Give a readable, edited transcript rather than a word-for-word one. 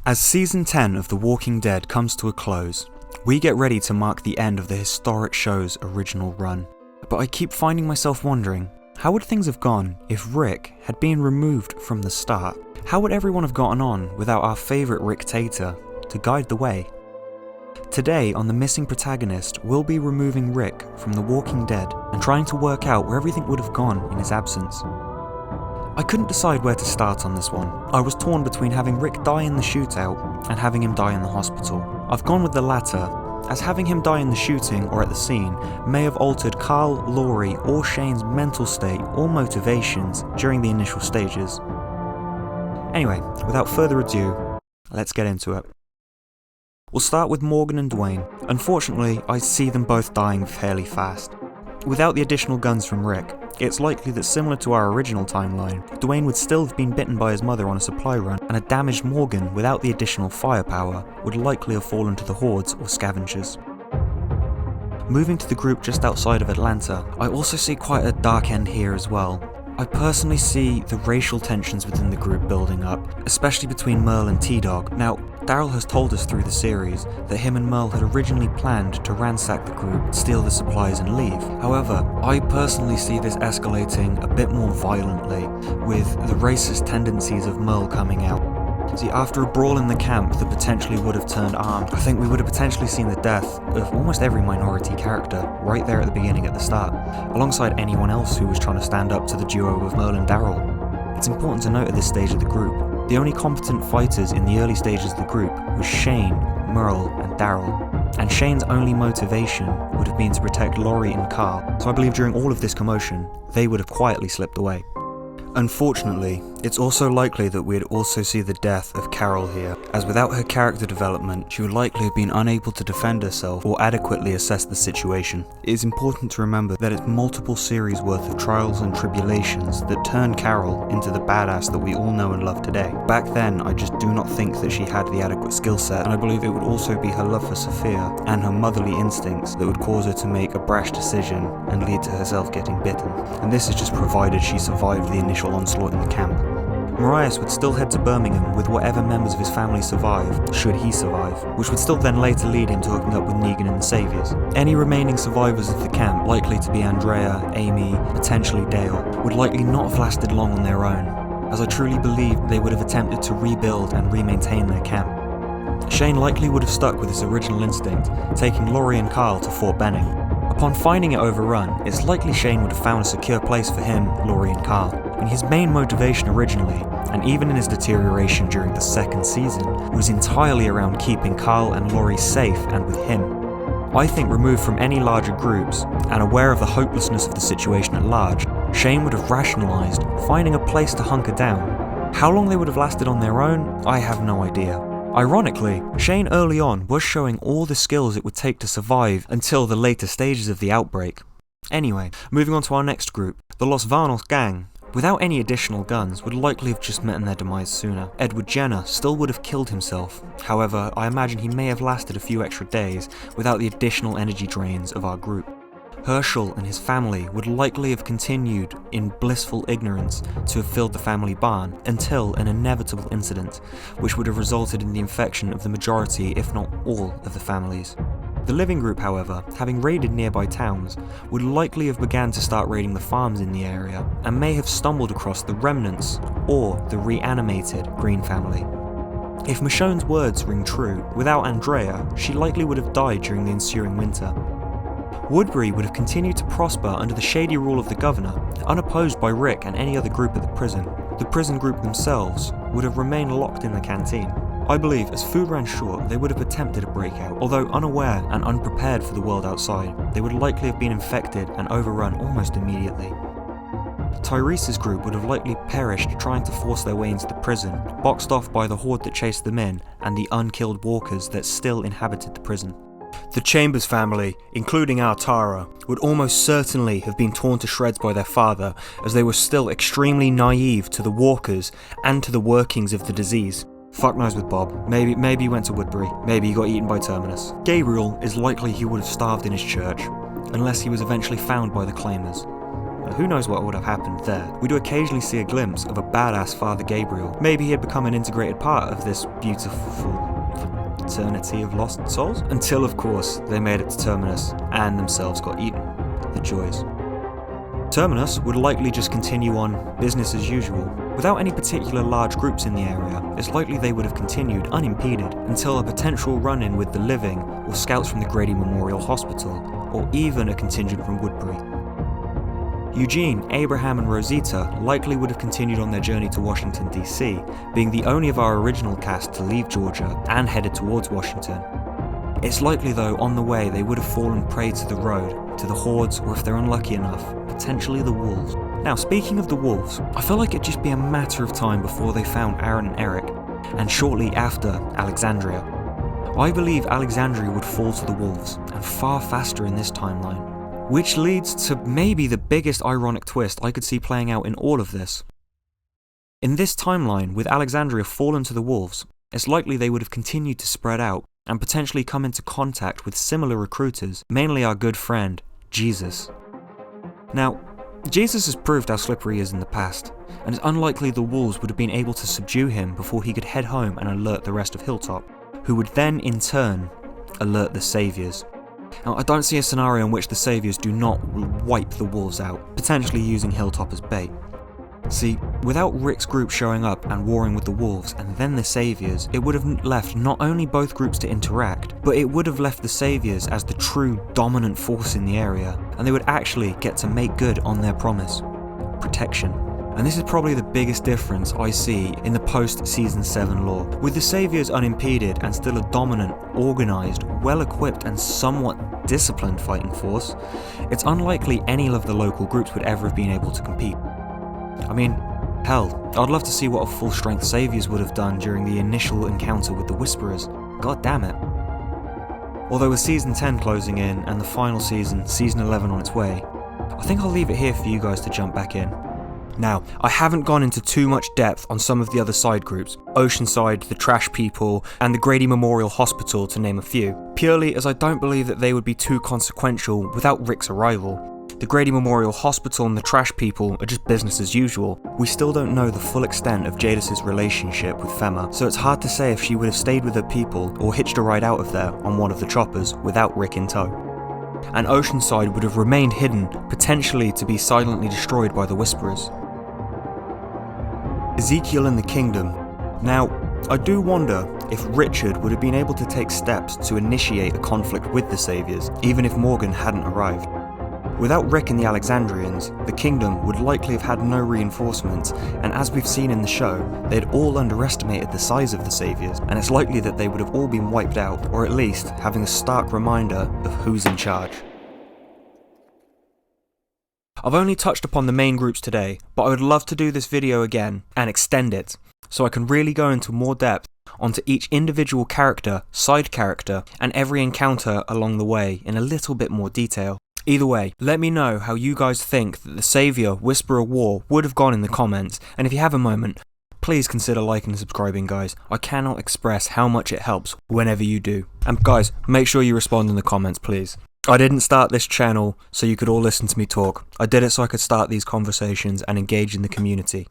As Season 10 of The Walking Dead comes to a close, we get ready to mark the end of the historic show's original run. But I keep finding myself wondering, how would things have gone if Rick had been removed from the start? How would everyone have gotten on without our favourite Rick Tater to guide the way? Today on The Missing Protagonist, we'll be removing Rick from The Walking Dead and trying to work out where everything would have gone in his absence. I couldn't decide where to start on this one. I was torn between having Rick die in the shootout and having him die in the hospital. I've gone with the latter, as having him die in the shooting or at the scene may have altered Carl, Laurie or Shane's mental state or motivations during the initial stages. Anyway, without further ado, let's get into it. We'll start with Morgan and Dwayne. Unfortunately, I see them both dying fairly fast. Without the additional guns from Rick, it's likely that similar to our original timeline, Dwayne would still have been bitten by his mother on a supply run, and a damaged Morgan without the additional firepower would likely have fallen to the hordes or scavengers. Moving to the group just outside of Atlanta, I also see quite a dark end here as well. I personally see the racial tensions within the group building up, especially between Merle and T-Dog. Now, Daryl has told us through the series that him and Merle had originally planned to ransack the group, steal the supplies and leave. However, I personally see this escalating a bit more violently, with the racist tendencies of Merle coming out. See, after a brawl in the camp that potentially would have turned armed, I think we would have potentially seen the death of almost every minority character right there at the beginning at the start, alongside anyone else who was trying to stand up to the duo of Merle and Daryl. It's important to note at this stage of the group, the only competent fighters in the early stages of the group was Shane, Merle and Daryl, and Shane's only motivation would have been to protect Laurie and Carl, so I believe during all of this commotion, they would have quietly slipped away. Unfortunately, it's also likely that we'd also see the death of Carol here, as without her character development, she would likely have been unable to defend herself or adequately assess the situation. It is important to remember that it's multiple series worth of trials and tribulations that turned Carol into the badass that we all know and love today. Back then, I just do not think that she had the adequate skill set, and I believe it would also be her love for Sophia and her motherly instincts that would cause her to make a brash decision and lead to herself getting bitten. And this is just provided she survived the initial onslaught in the camp. Marias would still head to Birmingham with whatever members of his family survive, should he survive, which would still then later lead him to hooking up with Negan and the Saviors. Any remaining survivors of the camp, likely to be Andrea, Amy, potentially Dale, would likely not have lasted long on their own, as I truly believe they would have attempted to rebuild and re-maintain their camp. Shane likely would have stuck with his original instinct, taking Laurie and Carl to Fort Benning. Upon finding it overrun, it's likely Shane would have found a secure place for him, Laurie and Carl. And his main motivation originally, and even in his deterioration during the second season, was entirely around keeping Carl and Laurie safe and with him. I think removed from any larger groups, and aware of the hopelessness of the situation at large, Shane would have rationalised finding a place to hunker down. How long they would have lasted on their own, I have no idea. Ironically, Shane early on was showing all the skills it would take to survive until the later stages of the outbreak. Anyway, moving on to our next group, the Los Vanos gang. Without any additional guns, would likely have just met their demise sooner. Edward Jenner still would have killed himself. However, I imagine he may have lasted a few extra days without the additional energy drains of our group. Herschel and his family would likely have continued in blissful ignorance to have filled the family barn until an inevitable incident, which would have resulted in the infection of the majority, if not all, of the families. The living group, however, having raided nearby towns, would likely have began to start raiding the farms in the area, and may have stumbled across the remnants, or the reanimated Green family. If Michonne's words ring true, without Andrea, she likely would have died during the ensuing winter. Woodbury would have continued to prosper under the shady rule of the governor, unopposed by Rick and any other group at the prison. The prison group themselves would have remained locked in the canteen. I believe as food ran short, they would have attempted a breakout, although unaware and unprepared for the world outside. They would likely have been infected and overrun almost immediately. Tyrese's group would have likely perished trying to force their way into the prison, boxed off by the horde that chased them in and the unkilled walkers that still inhabited the prison. The Chambers family, including our Tara, would almost certainly have been torn to shreds by their father, as they were still extremely naive to the walkers and to the workings of the disease. Fuck knows with Bob. Maybe he went to Woodbury. Maybe he got eaten by Terminus. Gabriel is likely he would have starved in his church, unless he was eventually found by the claimers. Who knows what would have happened there? We do occasionally see a glimpse of a badass Father Gabriel. Maybe he had become an integrated part of this beautiful fraternity of lost souls? Until, of course, they made it to Terminus and themselves got eaten. The joys. Terminus would likely just continue on business as usual. Without any particular large groups in the area, it's likely they would have continued unimpeded until a potential run-in with the Living, or scouts from the Grady Memorial Hospital, or even a contingent from Woodbury. Eugene, Abraham and Rosita likely would have continued on their journey to Washington DC, being the only of our original cast to leave Georgia and headed towards Washington. It's likely though on the way they would have fallen prey to the road, to the hordes, or if they're unlucky enough, potentially the wolves. Now speaking of the wolves, I feel like it'd just be a matter of time before they found Aaron and Eric, and shortly after Alexandria. I believe Alexandria would fall to the wolves, and far faster in this timeline. Which leads to maybe the biggest ironic twist I could see playing out in all of this. In this timeline, with Alexandria fallen to the wolves, it's likely they would have continued to spread out, and potentially come into contact with similar recruiters, mainly our good friend, Jesus. Now, Jesus has proved how slippery he is in the past, and it's unlikely the wolves would have been able to subdue him before he could head home and alert the rest of Hilltop, who would then in turn alert the Saviors. Now, I don't see a scenario in which the Saviors do not wipe the wolves out, potentially using Hilltop as bait. See, without Rick's group showing up and warring with the wolves and then the Saviors, it would have left not only both groups to interact, but it would have left the Saviors as the true dominant force in the area, and they would actually get to make good on their promise. Protection. And this is probably the biggest difference I see in the post-Season 7 lore. With the Saviors unimpeded and still a dominant, organised, well-equipped and somewhat disciplined fighting force, it's unlikely any of the local groups would ever have been able to compete. I mean, hell, I'd love to see what a full-strength Saviors would have done during the initial encounter with the Whisperers. God damn it. Although with Season 10 closing in and the final season, Season 11 on its way, I think I'll leave it here for you guys to jump back in. Now, I haven't gone into too much depth on some of the other side groups, Oceanside, the Trash People, and the Grady Memorial Hospital to name a few, purely as I don't believe that they would be too consequential without Rick's arrival. The Grady Memorial Hospital and the Trash People are just business as usual. We still don't know the full extent of Jadis' relationship with Fema, so it's hard to say if she would have stayed with her people or hitched a ride out of there on one of the choppers without Rick in tow. And Oceanside would have remained hidden, potentially to be silently destroyed by the Whisperers. Ezekiel and the Kingdom. Now, I do wonder if Richard would have been able to take steps to initiate a conflict with the Saviors, even if Morgan hadn't arrived. Without Rick and the Alexandrians, the Kingdom would likely have had no reinforcements, and as we've seen in the show, they'd all underestimated the size of the Saviors, and it's likely that they would have all been wiped out, or at least having a stark reminder of who's in charge. I've only touched upon the main groups today, but I would love to do this video again and extend it, so I can really go into more depth onto each individual character, side character, and every encounter along the way in a little bit more detail. Either way, let me know how you guys think that the Saviour Whisperer War would have gone in the comments, and if you have a moment, please consider liking and subscribing, guys. I cannot express how much it helps whenever you do. And guys, make sure you respond in the comments, please. I didn't start this channel so you could all listen to me talk. I did it so I could start these conversations and engage in the community.